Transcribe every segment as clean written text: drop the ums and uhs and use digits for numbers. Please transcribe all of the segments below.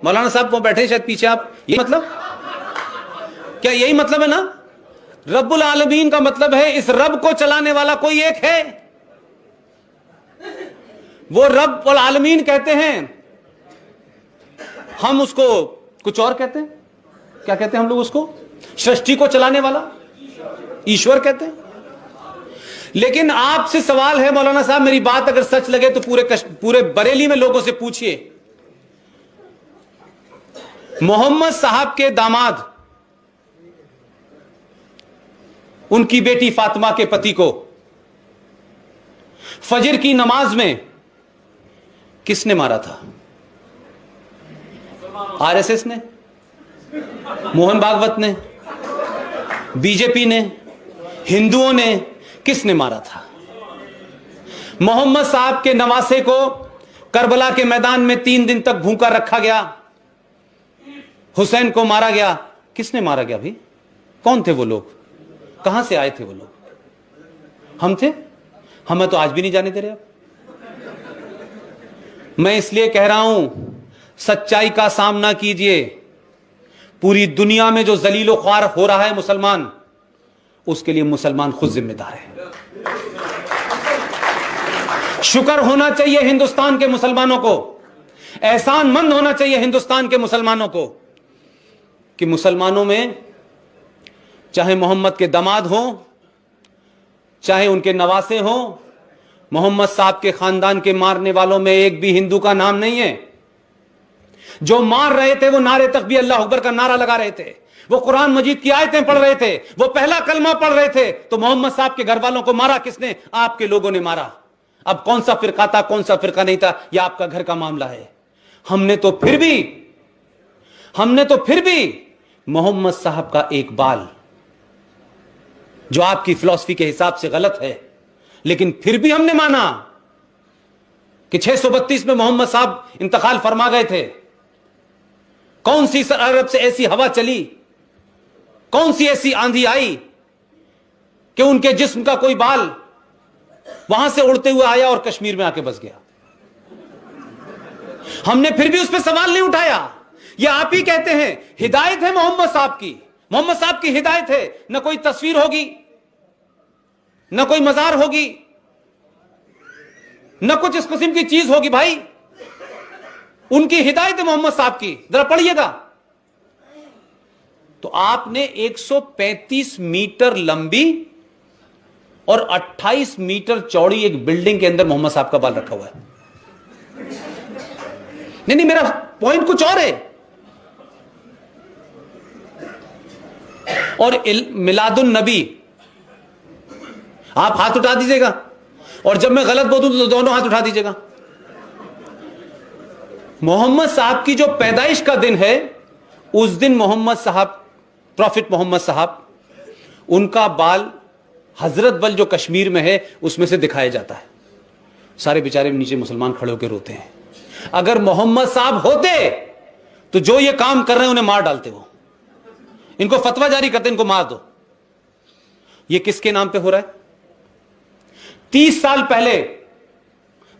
मौलाना साहब वो बैठे शायद पीछे, आप ये मतलब क्या यही मतलब है ना? रब्बुल आलमीन का मतलब है इस रब को चलाने वाला कोई एक है, वो रब्बुल आलमीन कहते हैं। हम उसको कुछ और कहते हैं, क्या कहते हैं हम लोग उसको? सृष्टि को चलाने वाला ईश्वर कहते हैं। लेकिन आपसे सवाल है मौलाना साहब, मेरी बात अगर सच लगे तो पूरे बरेली में लोगों से पूछिए, मोहम्मद साहब के दामाद उनकी बेटी फातिमा के पति को फजर की नमाज में किसने मारा था? आरएसएस ने, मोहन भागवत ने, बीजेपी ने, हिंदुओं ने, किसने मारा था? मोहम्मद साहब के नवासे को करबला के मैदान में 3 दिन तक भूखा रखा गया, हुसैन को मारा गया, किसने मारा गया? भी कौन थे वो लोग? कहां से आए थे वो लोग? हम थे? हमें तो आज भी नहीं जाने दे रहे आप। मैं इसलिए कह रहा हूं, सच्चाई का सामना कीजिए। पूरी दुनिया में जो जलीलो ख्वार हो रहा है मुसलमान, उसके लिए मुसलमान खुद जिम्मेदार है। शुक्र होना चाहिए हिंदुस्तान के मुसलमानों को, एहसानमंद होना चाहिए हिंदुस्तान के मुसलमानों को कि मुसलमानों में चाहे मोहम्मद के दामाद हो, चाहे उनके नवासे हो, मोहम्मद साहब के खानदान के मारने वालों में एक भी हिंदू का नाम नहीं है। जो मार रहे थे वो नारे तकबीर अल्लाह अकबर का नारा लगा रहे थे, वो कुरान मजीद की आयतें पढ़ रहे थे, वो पहला कलमा पढ़ रहे थे। तो मोहम्मद साहब के घर वालों को मारा किसने? आपके लोगों ने मारा। अब कौन सा फिरका था, कौन सा फिरका नहीं था, यह आपका घर का मामला है। हमने तो फिर भी मोहम्मद साहब का एक बाल, जो आपकी फिलॉसफी के हिसाब से गलत है, लेकिन फिर भी हमने माना कि 632 में मोहम्मद साहब इंतकाल फरमा गए थे। कौन सी अरब से ऐसी हवा चली, कौन सी ऐसी आंधी आई कि उनके जिस्म का कोई बाल वहां से उड़ते हुए आया और कश्मीर में आके बस गया? हमने फिर भी उस पर सवाल नहीं उठाया। ये आप ही कहते हैं हिदायत है मोहम्मद साहब की, मोहम्मद साहब की हिदायत है। न कोई तस्वीर होगी, न कोई मजार होगी, न कुछ इस किस्म की चीज होगी। भाई उनकी हिदायत है मोहम्मद साहब की, जरा पढ़िएगा। तो आपने 135 मीटर लंबी और 28 मीटर चौड़ी एक बिल्डिंग के अंदर मोहम्मद साहब का बाल रखा हुआ है। नहीं, मेरा पॉइंट कुछ और है। और मिलादुन नबी, आप हाथ उठा दीजिएगा, और जब मैं गलत बोलूं तो दोनों हाथ उठा दीजिएगा। मोहम्मद साहब की जो पैदाइश का दिन है, उस दिन मोहम्मद साहब, प्रॉफिट मोहम्मद साहब, उनका बाल हजरत बल जो कश्मीर में है उसमें से दिखाया जाता है। सारे बेचारे नीचे मुसलमान खड़े होकर रोते हैं। अगर मोहम्मद साहब होते तो जो ये काम कर रहे हैं उन्हें मार डालते, वो इनको फतवा जारी करते, इनको मार दो। ये किसके नाम पे हो रहा है? 30 साल पहले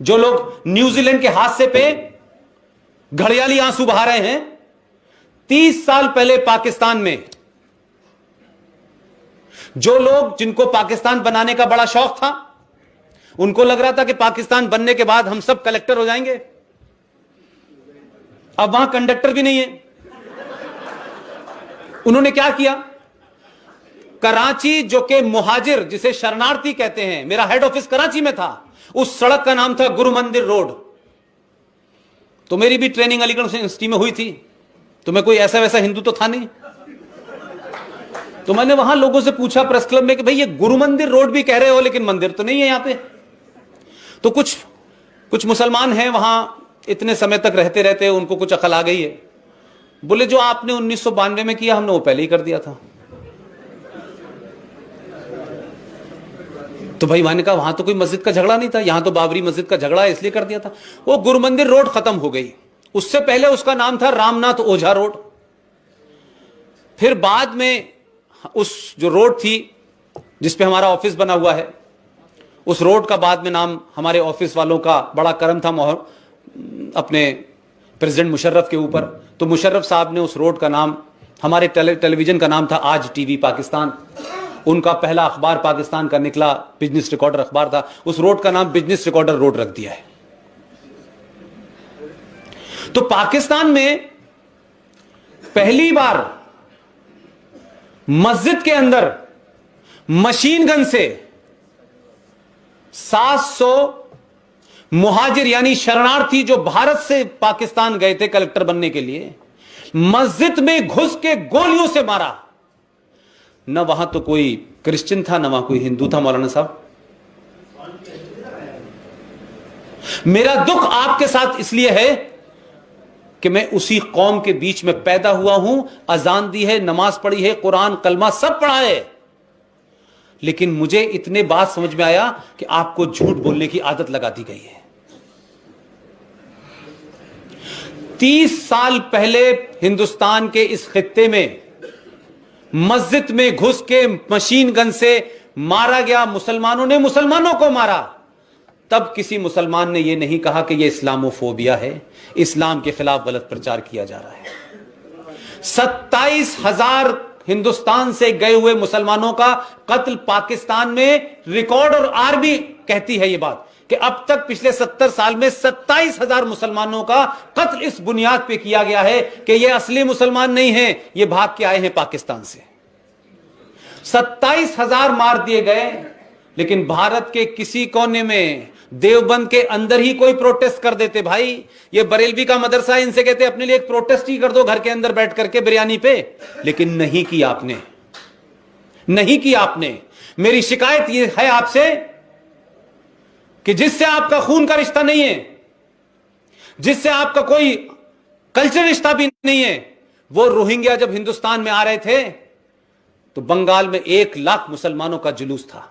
जो लोग न्यूजीलैंड के हादसे पे घड़ियाली आंसू बहा रहे हैं, 30 साल पहले पाकिस्तान में जो लोग, जिनको पाकिस्तान बनाने का बड़ा शौक था, उनको लग रहा था कि पाकिस्तान बनने के बाद हम सब कलेक्टर हो जाएंगे। अब वहां कंडक्टर भी नहीं है। उन्होंने क्या किया? कराची, जो कि मुहाजिर, जिसे शरणार्थी कहते हैं, मेरा हेड ऑफिस कराची में था, उस सड़क का नाम था गुरु मंदिर रोड। तो मेरी भी ट्रेनिंग अलीगढ़ यूनिवर्सिटी में हुई थी, तो मैं कोई ऐसा वैसा हिंदू तो था नहीं। तो मैंने वहां लोगों से पूछा प्रेस क्लब में कि भाई ये गुरु मंदिर रोड भी कह रहे हो, लेकिन मंदिर तो नहीं है यहां पे। तो कुछ मुसलमान हैं वहां, इतने समय तक रहते रहते उनको कुछ अकल आ गई है। बोले जो आपने 1992 में किया, हमने वो पहले ही कर दिया था। तो भाई मैंने कहा वहां तो कोई मस्जिद का झगड़ा नहीं था, यहां तो बाबरी मस्जिद का झगड़ा है इसलिए कर दिया था। वो गुरु मंदिर रोड खत्म हो गई, उससे पहले उसका नाम था रामनाथ ओझा रोड। फिर बाद में उस जो रोड थी जिसपे हमारा ऑफिस बना हुआ है, उस रोड का बाद में नाम, हमारे ऑफिस वालों का बड़ा करम था, अपने प्रेसिडेंट मुशर्रफ के ऊपर, तो मुशर्रफ साहब ने उस रोड का नाम, हमारे टेलीविजन का नाम था आज टीवी पाकिस्तान, उनका पहला अखबार पाकिस्तान का निकला बिजनेस रिकॉर्डर अखबार था, उस रोड का नाम बिजनेस रिकॉर्डर रोड रख दिया है। तो पाकिस्तान में पहली बार मस्जिद के अंदर मशीन गन से 700 मुहाजिर यानी शरणार्थी जो भारत से पाकिस्तान गए थे कलेक्टर बनने के लिए, मस्जिद में घुस के गोलियों से मारा। न वहां तो कोई क्रिश्चियन था, न वहां कोई हिंदू था। मौलाना साहब, मेरा दुख आपके साथ इसलिए है कि मैं उसी कौम के बीच में पैदा हुआ हूं, अजान दी है, नमाज पढ़ी है, कुरान कलमा सब पढ़ा है, लेकिन मुझे इतने बात समझ में आया कि आपको झूठ बोलने की आदत लगा दी गई है। 30 साल पहले हिंदुस्तान के इस खित्ते में मस्जिद में घुस के मशीन गन से मारा गया, मुसलमानों ने मुसलमानों को मारा। तब किसी मुसलमान ने यह नहीं कहा कि यह इस्लामोफोबिया है, इस्लाम के खिलाफ गलत प्रचार किया जा रहा है। 27,000 हिंदुस्तान से गए हुए मुसलमानों का कत्ल पाकिस्तान में रिकॉर्ड, और आर्मी कहती है यह बात कि अब तक पिछले 70 साल में 27,000 मुसलमानों का कत्ल इस बुनियाद पे किया गया है कि ये असली मुसलमान नहीं हैं, ये भाग के आए हैं पाकिस्तान से। 27,000 मार दिए गए, लेकिन भारत के किसी कोने में, देवबंद के अंदर ही कोई प्रोटेस्ट कर देते। भाई, ये बरेलवी का मदरसा, इनसे कहते अपने लिए एक प्रोटेस्ट ही कर दो घर के अंदर बैठ करके बिरयानी पे, लेकिन नहीं किया आपने, नहीं किया आपने। मेरी शिकायत ये है आपसे कि जिससे आपका खून का रिश्ता नहीं है, जिससे आपका कोई कल्चर रिश्ता भी नहीं है, वो रोहिंग्या जब हिंदुस्तान में आ रहे थे तो बंगाल में 1 लाख मुसलमानों का जुलूस था,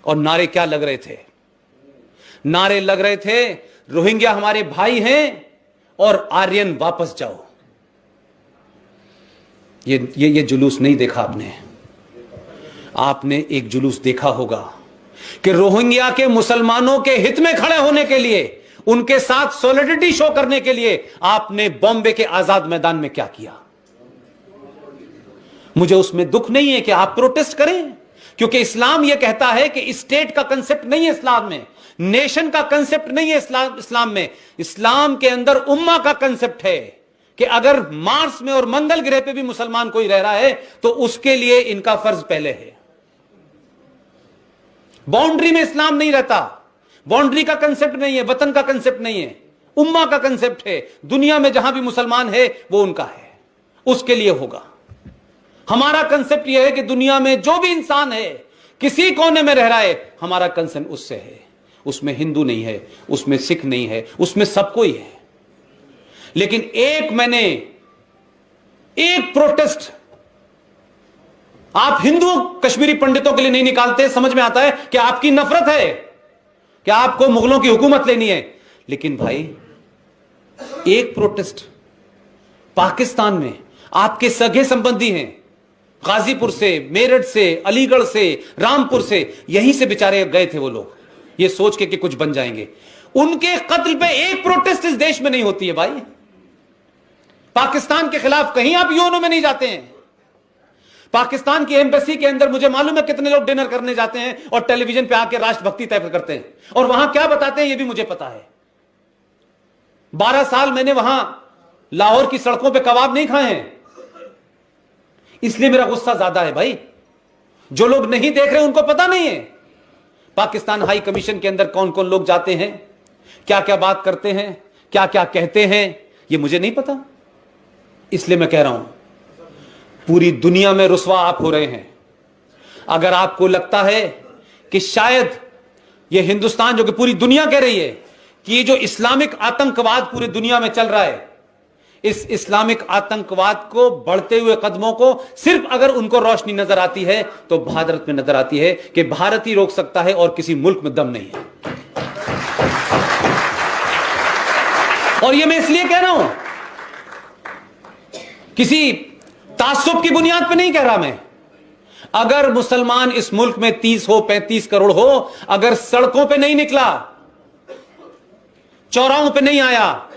और नारे क्या लग रहे थे? नारे लग रहे थे, रोहिंग्या हमारे भाई हैं और आर्यन वापस जाओ। ये जुलूस नहीं देखा आपने। आपने एक जुलूस देखा होगा कि रोहिंग्या के मुसलमानों के हित में खड़े होने के लिए, उनके साथ सॉलिडरिटी शो करने के लिए आपने बॉम्बे के आजाद मैदान में क्या किया। मुझे उसमें दुख नहीं है कि आप प्रोटेस्ट करें, क्योंकि इस्लाम यह कहता है कि स्टेट का कंसेप्ट नहीं है इस्लाम में, नेशन का कंसेप्ट नहीं है इस्लाम में। इस्लाम के अंदर उम्मा का कंसेप्ट है कि अगर मार्स में और मंगल ग्रह पे भी मुसलमान कोई रह रहा है तो उसके लिए इनका फर्ज पहले है। बाउंड्री में इस्लाम नहीं रहता, बाउंड्री का कंसेप्ट नहीं है, वतन का कंसेप्ट नहीं है, उम्मा का कंसेप्ट है। दुनिया में जहां भी मुसलमान है वो उनका है, उसके लिए होगा। हमारा कंसेप्ट यह है कि दुनिया में जो भी इंसान है, किसी कोने में रह रहा है, हमारा कंसर्न उससे है। उसमें हिंदू नहीं है, उसमें सिख नहीं है, उसमें सब कोई है। लेकिन मैंने एक प्रोटेस्ट आप हिंदू कश्मीरी पंडितों के लिए नहीं निकालते। समझ में आता है कि आपकी नफरत है, कि आपको मुगलों की हुकूमत लेनी है, लेकिन भाई एक प्रोटेस्ट पाकिस्तान में आपके सगे संबंधी हैं, गाजीपुर से, मेरठ से, अलीगढ़ से, रामपुर से, यहीं से बेचारे गए थे वो लोग, ये सोच के कि कुछ बन जाएंगे। उनके कत्ल पे एक प्रोटेस्ट इस देश में नहीं होती है। भाई, पाकिस्तान के खिलाफ कहीं आप यूएनओ में नहीं जाते हैं। पाकिस्तान की एम्बेसी के अंदर मुझे मालूम है कितने लोग डिनर करने जाते हैं और टेलीविजन पे आके राष्ट्रभक्ति तय करते हैं, और वहां क्या बताते हैं ये भी मुझे पता है। 12 साल मैंने वहां लाहौर की सड़कों पे कबाब नहीं खाए हैं, इसलिए मेरा गुस्सा ज्यादा है। भाई, जो लोग नहीं देख रहे उनको पता नहीं है पाकिस्तान हाई कमीशन के अंदर कौन कौन लोग जाते हैं, क्या क्या बात करते हैं, क्या क्या कहते हैं, ये मुझे नहीं पता। इसलिए मैं कह रहा हूं, पूरी दुनिया में रुसवा आप हो रहे हैं। अगर आपको लगता है कि शायद ये हिंदुस्तान, जो कि पूरी दुनिया कह रही है कि ये जो इस्लामिक आतंकवाद पूरी दुनिया में चल रहा है, इस इस्लामिक आतंकवाद को, बढ़ते हुए कदमों को सिर्फ अगर उनको रोशनी नजर आती है तो भारत में नजर आती है कि भारत ही रोक सकता है और किसी मुल्क में दम नहीं है। और ये मैं इसलिए कह रहा हूं, किसी तासुब की बुनियाद पे नहीं कह रहा मैं। अगर मुसलमान इस मुल्क में 30 हो, 35 करोड़ हो, अगर सड़कों पे नहीं निकला, चौराहों पे नहीं आया,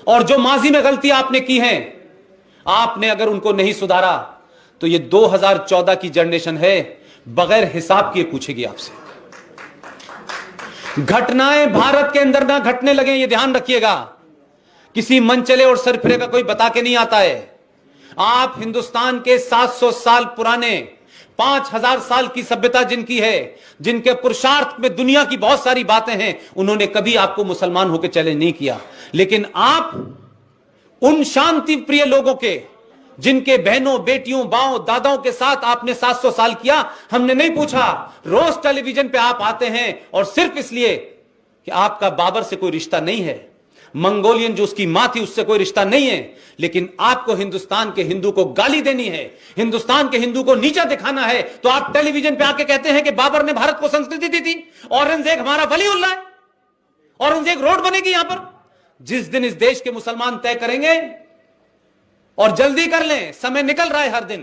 और जो माजी में गलती आपने की है, आपने अगर उनको नहीं सुधारा तो ये 2014 की जनरेशन है, बगैर हिसाब किए पूछेगी आपसे। घटनाएं भारत के अंदर ना घटने लगे, ये ध्यान रखिएगा। किसी मनचले और सरफिरे का कोई बता के नहीं आता है। आप हिंदुस्तान के 700 साल पुराने, 5000 साल की सभ्यता जिनकी है, जिनके पुरुषार्थ में दुनिया की बहुत सारी बातें हैं, उन्होंने कभी आपको मुसलमान होकर चैलेंज नहीं किया। लेकिन आप उन शांति प्रिय लोगों के, जिनके बहनों, बेटियों, बाओं, दादाओं के साथ आपने 700 साल किया, हमने नहीं पूछा। रोज टेलीविजन पे आप आते हैं और सिर्फ इसलिए कि आपका बाबर से कोई रिश्ता नहीं है, मंगोलियन जो उसकी मां थी उससे कोई रिश्ता नहीं है, लेकिन आपको हिंदुस्तान के हिंदू को गाली देनी है, हिंदुस्तान के हिंदू को नीचा दिखाना है, तो आप टेलीविजन पे आके कहते हैं कि बाबर ने भारत को संस्कृति दी थी, औरंगजेब हमारा वलीउल्लाह है, औरंगजेब रोड बनेगी यहां पर। जिस दिन इस देश के मुसलमान तय करेंगे, और जल्दी कर लें, समय निकल रहा है हर दिन,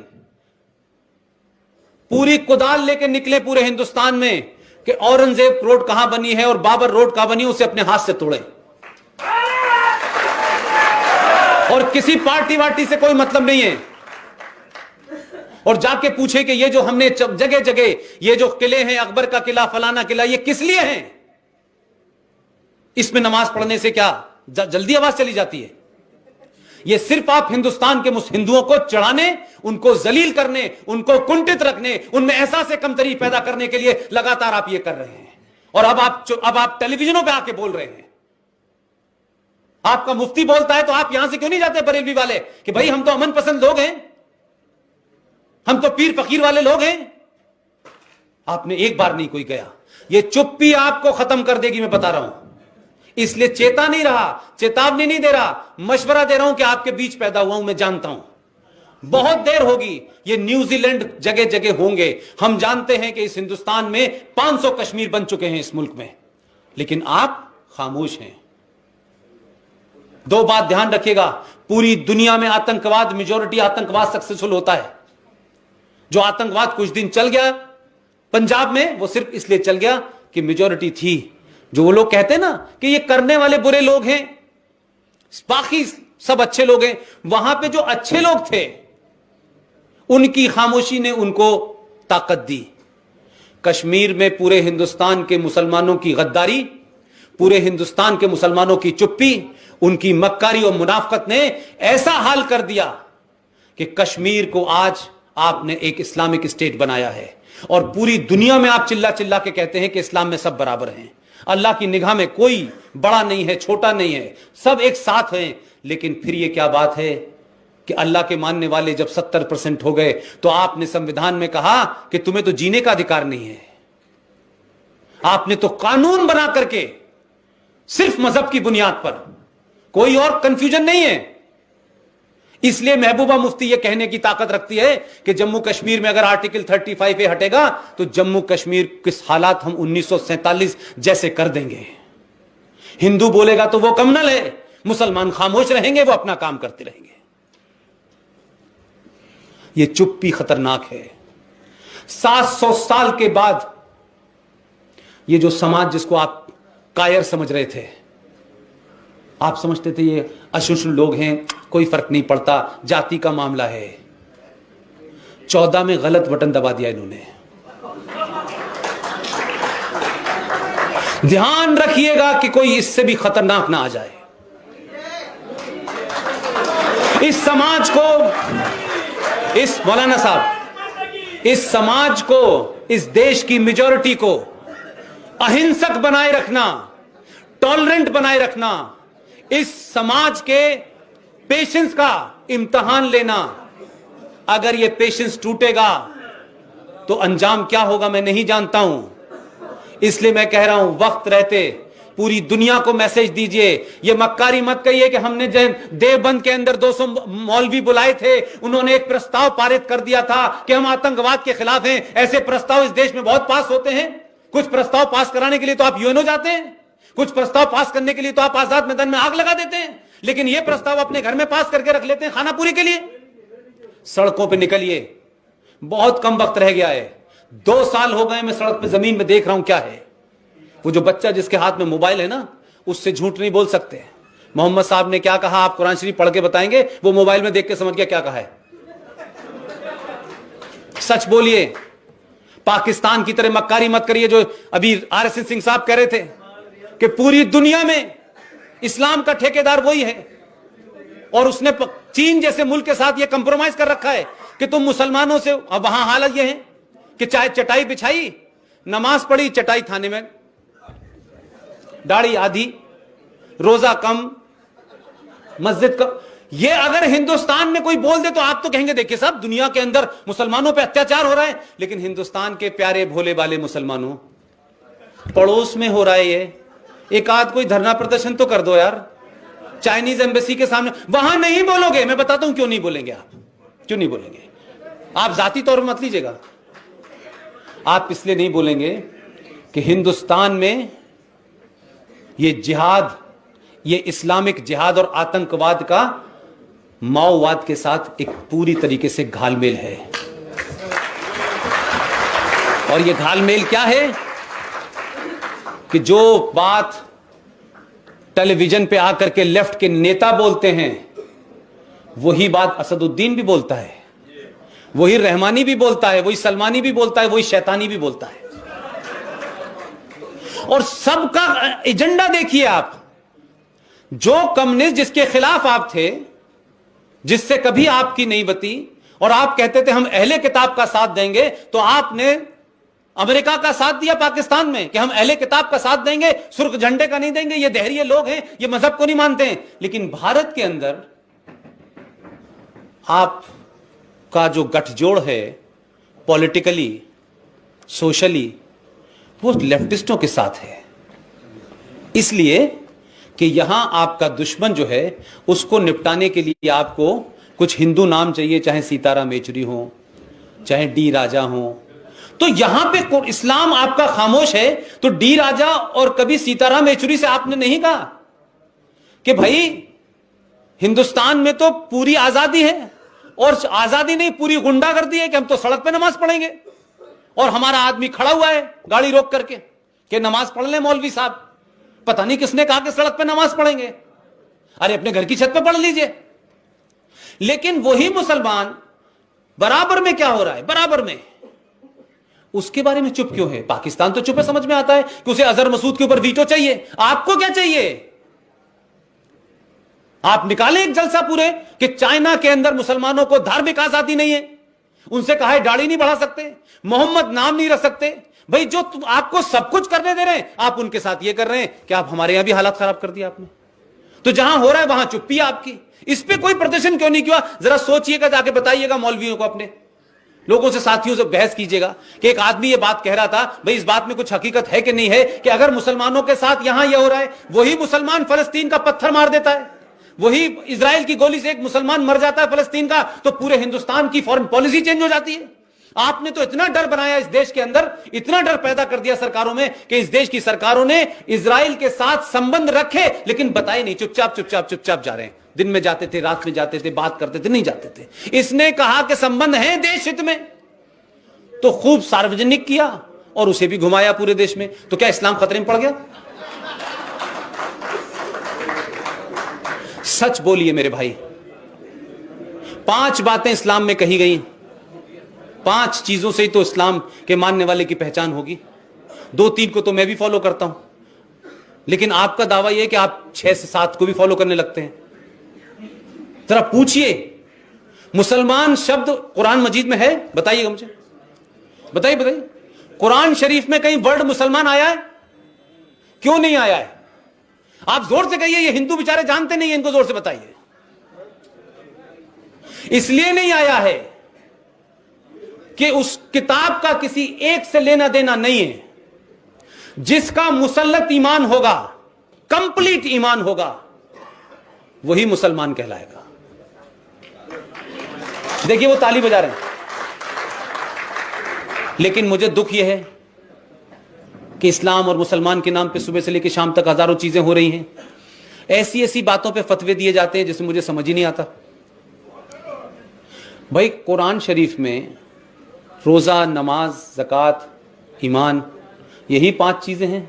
पूरी कुदाल लेके निकले पूरे हिंदुस्तान में कि औरंगजेब रोड कहां बनी है और बाबर रोड कहां बनी, उसे अपने हाथ से तोड़े। और किसी पार्टी वार्टी से कोई मतलब नहीं है। और जाके पूछे कि ये जो हमने जगह जगह ये जो किले हैं, अकबर का किला, फलाना किला, ये किस लिए हैं? इसमें नमाज पढ़ने से क्या जल्दी आवाज चली जाती है? ये सिर्फ आप हिंदुस्तान के हिंदुओं को चढ़ाने, उनको जलील करने, उनको कुंठित रखने, उनमें एहसास कमतरी पैदा करने के लिए लगातार आप ये कर रहे हैं। और अब आप टेलीविजनों पे आके बोल रहे हैं। आपका मुफ्ती बोलता है तो आप यहां से क्यों नहीं जाते बरेलवी वाले कि भाई हम तो अमन पसंद लोग हैं, हम तो पीर फकीर वाले लोग हैं? आपने एक बार नहीं कोई गया। ये चुप्पी आपको खत्म कर देगी, मैं बता रहा हूं। इसलिए चेता नहीं रहा, चेतावनी नहीं दे रहा, मशवरा दे रहा हूं कि आपके बीच पैदा हुआ हूं, मैं जानता हूं बहुत देर होगी। ये न्यूजीलैंड जगह जगह होंगे। हम जानते हैं कि इस हिंदुस्तान में 500 कश्मीर बन चुके हैं इस मुल्क में, लेकिन आप खामोश हैं। दो बात ध्यान रखिएगा, पूरी दुनिया में आतंकवाद, मेजॉरिटी आतंकवाद सक्सेसफुल होता है। जो आतंकवाद कुछ दिन चल गया पंजाब में, वो सिर्फ इसलिए चल गया कि मेजॉरिटी थी। जो वो लोग कहते हैं ना कि ये करने वाले बुरे लोग हैं, बाकी सब अच्छे लोग हैं, वहां पे जो अच्छे लोग थे उनकी खामोशी ने उनको ताकत दी। कश्मीर में पूरे हिंदुस्तान के मुसलमानों की गद्दारी, पूरे हिंदुस्तान के मुसलमानों की चुप्पी, उनकी मक्कारी और मुनाफकत ने ऐसा हाल कर दिया कि कश्मीर को आज आपने एक इस्लामिक स्टेट बनाया है। और पूरी दुनिया में आप चिल्ला चिल्ला के कहते हैं कि इस्लाम में सब बराबर हैं, अल्लाह की निगाह में कोई बड़ा नहीं है, छोटा नहीं है, सब एक साथ हैं। लेकिन फिर ये क्या बात है कि अल्लाह के मानने वाले जब 70% हो गए तो आपने संविधान में कहा कि तुम्हें तो जीने का अधिकार नहीं है। आपने तो कानून बना करके सिर्फ मजहब की बुनियाद पर, कोई और कंफ्यूजन नहीं है। इसलिए महबूबा मुफ्ती यह कहने की ताकत रखती है कि जम्मू कश्मीर में अगर आर्टिकल 35A हटेगा तो जम्मू कश्मीर किस हालात हम 1947 जैसे कर देंगे। हिंदू बोलेगा तो वो कम्युनल है, मुसलमान खामोश रहेंगे, वो अपना काम करते रहेंगे। ये चुप्पी खतरनाक है। 700 साल के बाद ये जो समाज जिसको आप कायर समझ रहे थे, आप समझते थे ये अशुष्ट लोग हैं, कोई फर्क नहीं पड़ता, जाति का मामला है। 14 में गलत बटन दबा दिया इन्होंने। ध्यान रखिएगा कि कोई इससे भी खतरनाक ना आ जाए। इस समाज को, इस मौलाना साहब, इस समाज को, इस देश की मेजॉरिटी को अहिंसक बनाए रखना, टॉलरेंट बनाए रखना, इस समाज के पेशेंस का इम्तिहान लेना। अगर ये पेशेंस टूटेगा तो अंजाम क्या होगा मैं नहीं जानता हूं। इसलिए मैं कह रहा हूं, वक्त रहते पूरी दुनिया को मैसेज दीजिए। ये मक्कारी मत कहिए कि हमने देवबंद के अंदर 200 मौलवी बुलाए थे, उन्होंने एक प्रस्ताव पारित कर दिया था कि हम आतंकवाद के खिलाफ हैं। ऐसे प्रस्ताव इस देश में बहुत पास होते हैं। कुछ प्रस्ताव पास कराने के लिए तो आप यूएनओ जाते हैं, कुछ प्रस्ताव पास करने के लिए तो आप आजाद मैदान में आग लगा देते हैं, लेकिन ये प्रस्ताव अपने घर में पास करके रख लेते हैं खानापुरी के लिए। सड़कों पे निकलिए, बहुत कम वक्त रह गया है। 2 साल हो गए मैं सड़क पे जमीन में देख रहा हूं क्या है। वो जो बच्चा जिसके हाथ में मोबाइल है ना, उससे झूठ नहीं बोल सकते। मोहम्मद साहब ने क्या कहा आप कुरान शरीफ पढ़ के बताएंगे? वो मोबाइल में देख के समझ गया क्या कहा है। सच बोलिए, पाकिस्तान की तरह मक्कारी मत करिए। जो अभी RSS सिंह साहब कह रहे थे कि पूरी दुनिया में इस्लाम का ठेकेदार वही है, और उसने चीन जैसे मुल्क के साथ यह कंप्रोमाइज कर रखा है कि तुम मुसलमानों से। अब वहां हालत यह है कि चाहे चटाई बिछाई, नमाज पढ़ी, चटाई थाने में, दाढ़ी आधी, रोजा कम, मस्जिद कम। ये अगर हिंदुस्तान में कोई बोल दे तो आप तो कहेंगे देखिए साहब दुनिया के अंदर मुसलमानों पे अत्याचार हो रहा है, लेकिन हिंदुस्तान के प्यारे भोले वाले मुसलमानों पड़ोस में हो रहा है ये। एक आध कोई धरना प्रदर्शन तो कर दो यार, चाइनीज एम्बेसी के सामने। वहां नहीं बोलोगे, मैं बताता हूं क्यों नहीं बोलेंगे आप, क्यों नहीं बोलेंगे। आप जाती तौर पर मत लीजिएगा, आप इसलिए नहीं बोलेंगे कि हिंदुस्तान में ये जिहाद, ये इस्लामिक जिहाद और आतंकवाद का माओवाद के साथ एक पूरी तरीके से घालमेल है। और ये घालमेल क्या है कि जो बात टेलीविजन पे आकर के लेफ्ट के नेता बोलते हैं, वही बात असदुद्दीन भी बोलता है, वही रहमानी भी बोलता है, वही सलमानी भी बोलता है, वही शैतानी भी बोलता है। और सबका एजेंडा देखिए आप। जो कम्युनिस्ट जिसके खिलाफ आप थे, जिससे कभी आपकी नहीं बती, और आप कहते थे हम अहले किताब का साथ देंगे, तो आपने अमेरिका का साथ दिया पाकिस्तान में कि हम अहले किताब का साथ देंगे, सुर्ख झंडे का नहीं देंगे, ये देहरिये लोग हैं, ये मजहब को नहीं मानते हैं। लेकिन भारत के अंदर आपका जो गठजोड़ है पॉलिटिकली, सोशली, वो लेफ्टिस्टों के साथ है। इसलिए कि यहां आपका दुश्मन जो है उसको निपटाने के लिए आपको कुछ हिंदू नाम चाहिए, चाहे सीताराम येचुरी हो, चाहे डी राजा हो। तो यहां पे इस्लाम आपका खामोश है, तो डी राजा और कभी सीताराम येचुरी से आपने नहीं कहा कि भाई हिंदुस्तान में तो पूरी आजादी है, और आजादी नहीं पूरी गुंडागर्दी है कि हम तो सड़क पे नमाज पढ़ेंगे, और हमारा आदमी खड़ा हुआ है गाड़ी रोक करके कि नमाज पढ़ ले मौलवी साहब। पता नहीं किसने कहा कि सड़क पे नमाज पढ़ेंगे, अरे अपने घर की छत पे पढ़ लीजिए। लेकिन वही मुसलमान बराबर में क्या हो रहा है, बराबर में उसके बारे में चुप क्यों है? पाकिस्तान तो चुप है, समझ में आता है कि उसे अजहर मसूद के ऊपर वीटो चाहिए। आपको क्या चाहिए? आप निकाले एक जलसा पूरे कि चाइना के अंदर मुसलमानों को धार्मिक आजादी नहीं है, उनसे कहा है दाढ़ी नहीं बढ़ा सकते, मोहम्मद नाम नहीं रख सकते। भाई जो आपको सब कुछ करने दे रहे हैं, आप उनके साथ ये कर रहे हैं कि आप हमारे यहां भी हालात खराब कर दिया आपने। तो जहां हो रहा है वहां चुप्पी है आपकी। इस पे कोई प्रदर्शन क्यों नहीं किया? जरा सोचिएगा, जाके बताइएगा मौलवियों को, अपने लोगों से, साथियों से बहस कीजिएगा कि एक आदमी ये बात कह रहा था, भाई इस बात में कुछ हकीकत है कि नहीं है कि अगर मुसलमानों के साथ यहां यह हो रहा है, वही मुसलमान फलस्तीन का पत्थर मार देता है, वही इजराइल की गोली से एक मुसलमान मर जाता है फलस्तीन का, तो पूरे हिंदुस्तान की फॉरेन पॉलिसी चेंज हो जाती है। आपने तो इतना डर बनाया इस देश के अंदर, इतना डर पैदा कर दिया सरकारों में कि इस देश की सरकारों ने इजराइल के साथ संबंध रखे, लेकिन बताए नहीं, चुपचाप चुपचाप चुपचाप जा रहे हैं। दिन में जाते थे, रात में जाते थे, बात करते थे, नहीं जाते थे। इसने कहा कि संबंध है देश हित में, तो खूब सार्वजनिक किया और उसे भी घुमाया पूरे देश में। तो क्या इस्लाम खतरे में पड़ गया? सच बोलिए मेरे भाई। 5 बातें इस्लाम में कही गई, 5 चीजों से ही तो इस्लाम के मानने वाले की पहचान होगी। 2-3 को तो मैं भी फॉलो करता हूं, लेकिन आपका दावा यह है कि आप 6 से 7 को भी फॉलो करने लगते हैं। जरा पूछिए, मुसलमान शब्द कुरान मजीद में है? बताइएगा मुझे, बताइए बताइए। कुरान शरीफ में कहीं वर्ड मुसलमान आया है? क्यों नहीं आया है? आप जोर से कहिए, ये हिंदू बेचारे जानते नहीं है, इनको जोर से बताइए। इसलिए नहीं आया है कि उस किताब का किसी एक से लेना देना नहीं है। जिसका मुसल्लत ईमान होगा, कंप्लीट ईमान होगा, वही मुसलमान कहलाएगा। देखिए वो ताली बजा रहे हैं, लेकिन मुझे दुख यह है कि इस्लाम और मुसलमान के नाम पे सुबह से लेकर शाम तक हजारों चीजें हो रही हैं। ऐसी ऐसी बातों पे फतवे दिए जाते हैं जिसमें मुझे समझ ही नहीं आता। भाई कुरान शरीफ में रोजा, नमाज, ज़कात, ईमान, यही 5 चीजें हैं।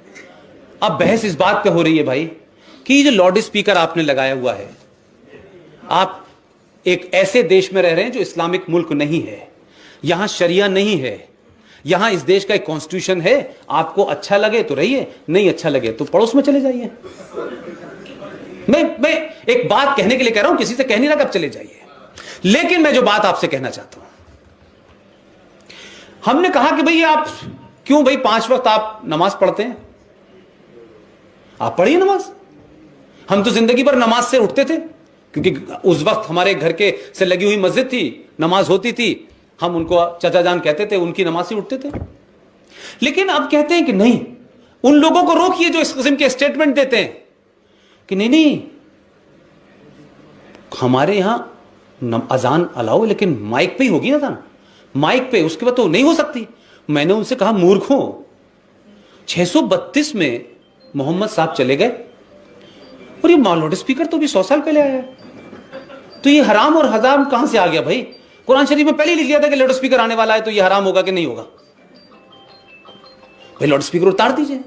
अब बहस इस बात पे हो रही है भाई कि ये जो लाउड स्पीकर आपने लगाया हुआ है, आप एक ऐसे देश में रह रहे हैं जो इस्लामिक मुल्क नहीं है, यहां शरिया नहीं है, यहां इस देश का एक कॉन्स्टिट्यूशन है। आपको अच्छा लगे तो रहिए, नहीं अच्छा लगे तो पड़ोस में चले जाइए। मैं एक बात कहने के लिए कह रहा हूं, किसी से कह नहीं रहा कब चले जाइए। लेकिन मैं जो बात आपसे कहना चाहता हूं, हमने कहा कि भाई आप क्यों भाई 5 वक्त आप नमाज पढ़ते हैं, आप पढ़िए नमाज। हम तो जिंदगी भर नमाज से उठते थे, क्योंकि उस वक्त हमारे घर के से लगी हुई मस्जिद थी, नमाज होती थी, हम उनको चाचा जान कहते थे, उनकी नमाज से उठते थे। लेकिन अब कहते हैं कि नहीं, उन लोगों को रोकिए जो इस किस्म के स्टेटमेंट देते हैं कि नहीं नहीं हमारे यहां अजान अलाउ है, लेकिन माइक पे ही होगी ना अजान, माइक पे, उसके बाद तो नहीं हो सकती। मैंने उनसे कहा मूर्खों, 632 में मोहम्मद साहब चले गए और ये लाउड स्पीकर तो भी 100 साल पहले आया है, तो ये हराम और हजाम कहां से आ गया भाई? कुरान शरीफ में पहले ही लिख लिया था कि लाउड स्पीकर आने वाला है, तो ये हराम होगा कि नहीं होगा? भाई लाउड स्पीकर उतार दीजिए।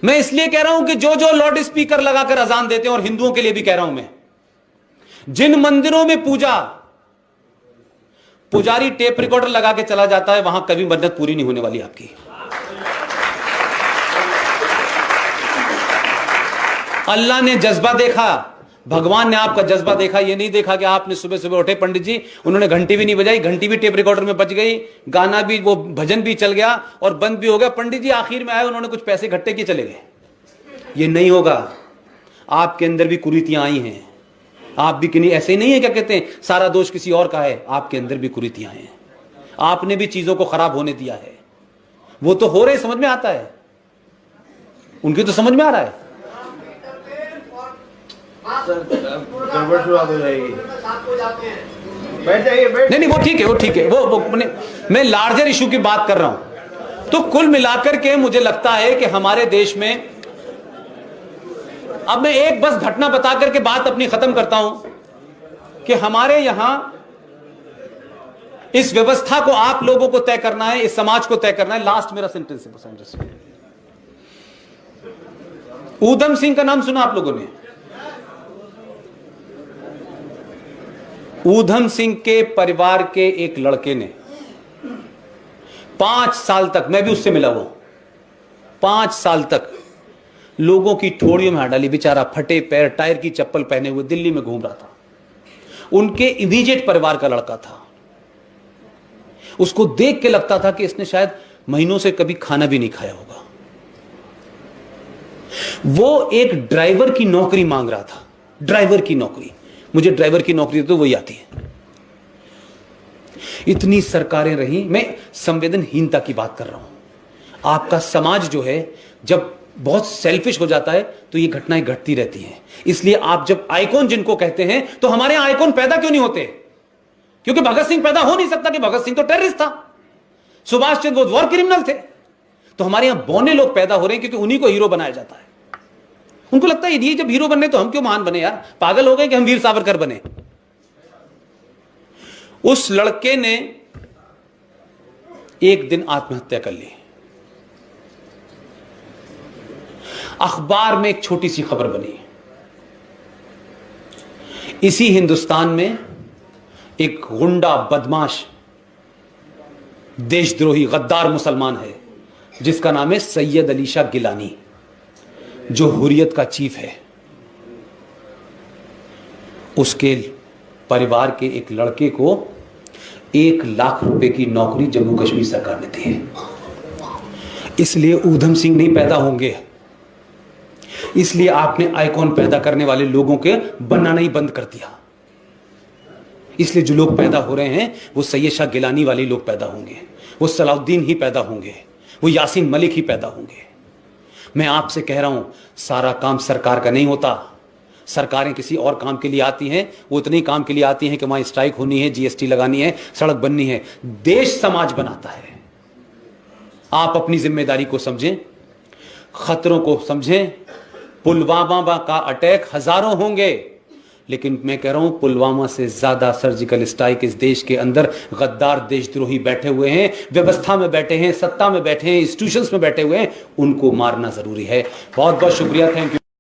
मैं इसलिए कह रहा हूं कि जो जो लाउड स्पीकर लगाकर अजान देते हैं, और हिंदुओं के लिए भी कह रहा हूं मैं, जिन मंदिरों में पुजारी टेप रिकॉर्डर लगा के चला जाता है, वहां कभी मन्नत पूरी नहीं होने वाली आपकी। अल्लाह ने जज्बा देखा, भगवान ने आपका जज्बा देखा, ये नहीं देखा कि आपने सुबह सुबह उठे पंडित जी, उन्होंने घंटी भी नहीं बजाई, घंटी भी टेप रिकॉर्डर में बज गई, गाना भी, वो भजन भी चल गया और बंद भी हो गया, पंडित जी आखिर में आए, उन्होंने कुछ पैसे इकट्ठे किए, चले गए। ये नहीं होगा। आपके अंदर भी कुरीतियां आई हैं, आप भी किन्हीं ऐसे ही नहीं है, क्या कहते हैं, सारा दोष किसी और का है, आपके अंदर भी कुरीतियां हैं, आपने भी चीजों को खराब होने दिया है। वो तो हो रहे, समझ में आता है, उनकी तो समझ में आ रहा है। नहीं वो ठीक है, वो ठीक है, वो मैं लार्जर इशू की बात कर रहा हूं। तो कुल मिलाकर के मुझे लगता है कि हमारे देश में, अब मैं एक बस घटना बता करके बात अपनी खत्म करता हूं कि हमारे यहां इस व्यवस्था को आप लोगों को तय करना है, इस समाज को तय करना है। लास्ट मेरा सेंटेंस है, ऊधम सिंह का नाम सुना आप लोगों ने? ऊधम सिंह के परिवार के एक लड़के ने 5 साल तक, मैं भी उससे मिला हुआ, 5 साल तक लोगों की ठोड़ियों में हाथ डाली, बेचारा फटे पैर, टायर की चप्पल पहने हुए दिल्ली में घूम रहा था। उनके इमीडिएट परिवार का लड़का था। उसको देख के लगता था कि इसने शायद महीनों से कभी खाना भी नहीं खाया होगा। वो एक ड्राइवर की नौकरी मांग रहा था, ड्राइवर की नौकरी। मुझे ड्राइवर की नौकरी तो वही आती है। इतनी सरकारें रही, मैं संवेदनहीनता की बात कर रहा हूं। आपका समाज जो है जब बहुत सेल्फिश हो जाता है तो ये घटनाएं घटती रहती हैं। इसलिए आप जब आइकॉन जिनको कहते हैं, तो हमारे यहां आइकॉन पैदा क्यों नहीं होते? क्योंकि भगत सिंह पैदा हो नहीं सकता, कि भगत सिंह तो टेररिस्ट था, सुभाष चंद्र बोस वॉर क्रिमिनल थे। तो हमारे यहां बौने लोग पैदा हो रहे हैं क्योंकि उन्हीं को हीरो बनाया जाता है। उनको लगता है ये जब हीरो बनने तो हम क्यों महान बने यार, पागल हो गए कि हम वीर सावरकर बने। उस लड़के ने एक दिन आत्महत्या कर ली। अखबार में एक छोटी सी खबर बनी। इसी हिंदुस्तान में एक गुंडा, बदमाश, देशद्रोही, गद्दार मुसलमान है जिसका नाम है सैयद अली शाह गिलानी, जो हुर्रियत का चीफ है। उसके परिवार के एक लड़के को 1 लाख रुपए की नौकरी जम्मू कश्मीर सरकार ने दी है। इसलिए ऊधम सिंह नहीं पैदा होंगे। इसलिए आपने आइकॉन पैदा करने वाले लोगों के बनाना ही बंद कर दिया। इसलिए जो लोग पैदा हो रहे हैं वो सैयद शाह गिलानी वाले लोग पैदा होंगे, वो सलाउद्दीन ही पैदा होंगे, वो यासीन मलिक ही पैदा होंगे। मैं आपसे कह रहा हूं, सारा काम सरकार का नहीं होता। सरकारें किसी और काम के लिए आती हैं, वो उतने ही काम के लिए आती हैं कि वहां स्ट्राइक होनी है, जीएसटी लगानी है, सड़क बननी है। देश समाज बनाता है। आप अपनी जिम्मेदारी को समझें, खतरों को समझें। पुलवामा का अटैक हजारों होंगे, लेकिन मैं कह रहा हूं पुलवामा से ज्यादा सर्जिकल स्ट्राइक इस देश के अंदर गद्दार देशद्रोही बैठे हुए हैं, व्यवस्था में बैठे हैं, सत्ता में बैठे हैं, इंस्टीट्यूशंस में बैठे हुए हैं, उनको मारना जरूरी है। बहुत बहुत शुक्रिया, थैंक यू।